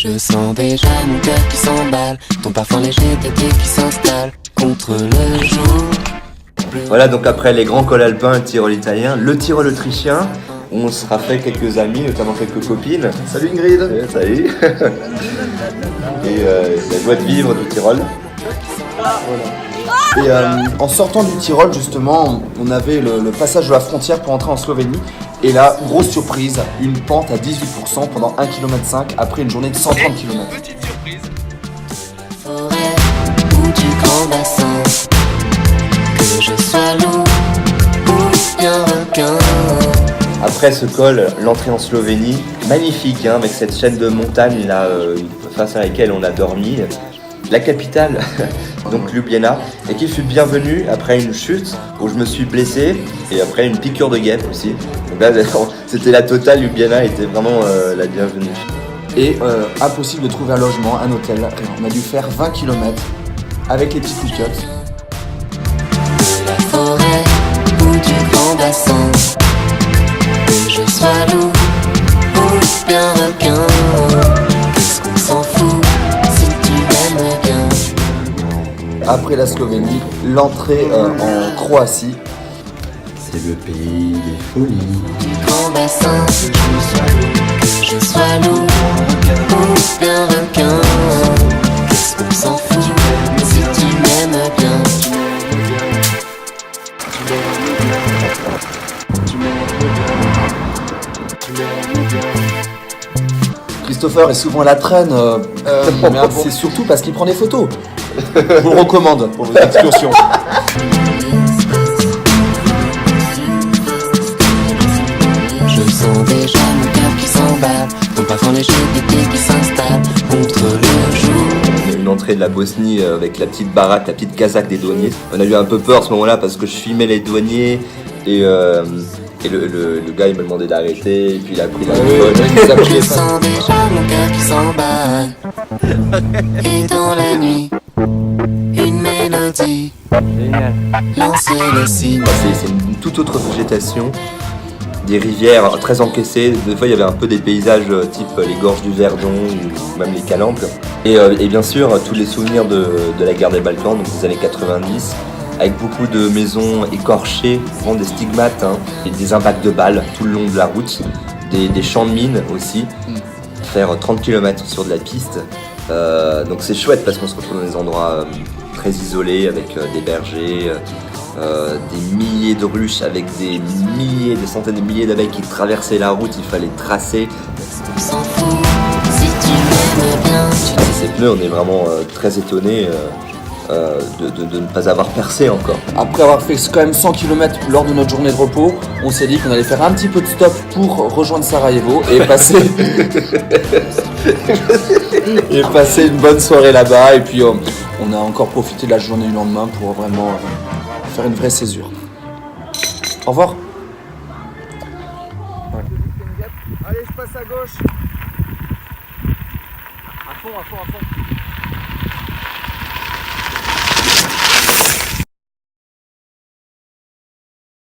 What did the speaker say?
Je sens déjà mon cœur qui s'emballe, ton parfum léger d'été qui s'installe contre le jour. Voilà, donc après les grands cols alpins, le Tyrol italien, le Tyrol autrichien, on se sera fait quelques amis, notamment quelques copines. Salut Ingrid. Salut. Et la joie de vivre du Tyrol. Et en sortant du Tyrol, justement, on avait le passage de la frontière pour entrer en Slovénie. Et là, grosse surprise, une pente à 18% pendant 1,5 km après une journée de 130 km. Petite surprise. Forêt ou du grand bassin, que je sois loup ou bien requin. Après ce col, l'entrée en Slovénie, magnifique, hein, avec cette chaîne de montagnes là, face à laquelle on a dormi. La capitale, donc Ljubljana, et qui fut bienvenue après une chute où je me suis blessé et après une piqûre de guêpe aussi. Donc là, c'était la totale, Ljubljana était vraiment la bienvenue. Et impossible de trouver un logement, un hôtel. On a dû faire 20 km avec les petits pick-ups. De la forêt ou du grand bassin, que je sois loup ou bien requin. Qu'est-ce qu'on s'en fout si tu m'aimes bien. Après la Slovénie, l'entrée en Croatie. C'est le pays des folies. Du grand bassin, que je sois loup ou bien requin. Qu'est-ce qu'on s'en fout si tu m'aimes bien. Christopher est souvent à la traîne, mais c'est surtout parce qu'il prend des photos. Je vous le recommande pour vos excursions. Je sens déjà mon cœur qui s'emballe, ton parfum léger d'été qui s'installe contre le jour. Une entrée de la Bosnie avec la petite baraque, la petite casaque des douaniers. On a eu un peu peur à ce moment-là parce que je filmais les douaniers et le gars il me demandait d'arrêter et puis il a pris la Je sens déjà mon cœur qui s'emballe. Et dans la nuit, une mélodie. Lancer le signe. C'est une toute autre végétation, des rivières très encaissées. Des fois il y avait un peu des paysages type les gorges du Verdon ou même les Calanques. Et bien sûr tous les souvenirs de la guerre des Balkans, donc des années 90. Avec beaucoup de maisons écorchées, vraiment des stigmates, hein, et des impacts de balles tout le long de la route, des champs de mines aussi, faire 30 km sur de la piste. Donc c'est chouette parce qu'on se retrouve dans des endroits très isolés avec des bergers, des milliers de ruches avec des centaines de milliers d'abeilles qui traversaient la route, il fallait tracer. On s'en fout si tu m'aimes bien. Ces pneus, on est vraiment très étonnés. De ne pas avoir percé encore. Après avoir fait quand même 100 km lors de notre journée de repos, on s'est dit qu'on allait faire un petit peu de stop pour rejoindre Sarajevo et passer une bonne soirée là-bas. Et puis on a encore profité de la journée du lendemain pour vraiment faire une vraie césure. Au revoir. Allez, je passe à gauche. À fond.